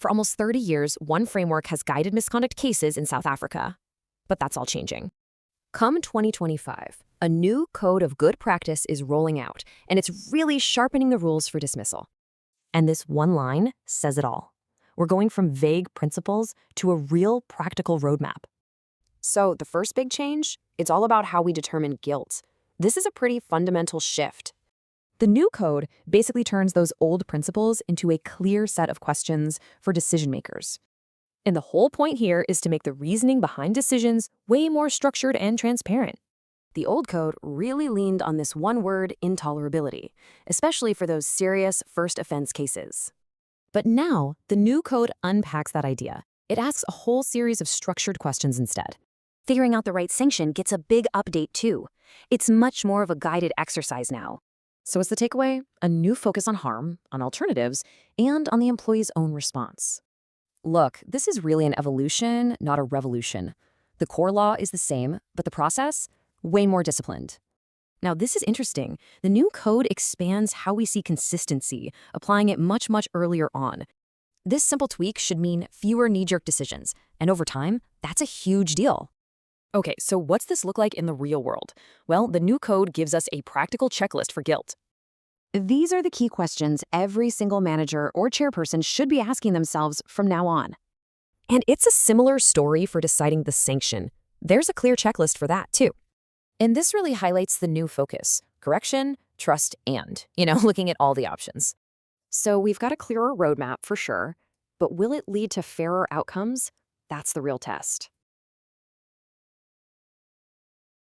For almost 30 years, one framework has guided misconduct cases in South Africa. But that's all changing. Come 2025, a new code of good practice is rolling out, and it's really sharpening the rules for dismissal. And this one line says it all. We're going from vague principles to a real practical roadmap. So the first big change, it's all about how we determine guilt. This is a pretty fundamental shift. The new code basically turns those old principles into a clear set of questions for decision makers. And the whole point here is to make the reasoning behind decisions way more structured and transparent. The old code really leaned on this one word, intolerability, especially for those serious first offense cases. But now, the new code unpacks that idea. It asks a whole series of structured questions instead. Figuring out the right sanction gets a big update too. It's much more of a guided exercise now. So what's the takeaway? A new focus on harm, on alternatives, and on the employee's own response. Look, this is really an evolution, not a revolution. The core law is the same, but the process, way more disciplined. Now, this is interesting. The new code expands how we see consistency, applying it much, much earlier on. This simple tweak should mean fewer knee-jerk decisions, and over time, that's a huge deal. Okay, so what's this look like in the real world? Well, the new code gives us a practical checklist for guilt. These are the key questions every single manager or chairperson should be asking themselves from now on. And it's a similar story for deciding the sanction. There's a clear checklist for that, too. And this really highlights the new focus: correction, trust, and, looking at all the options. So we've got a clearer roadmap for sure, but will it lead to fairer outcomes? That's the real test.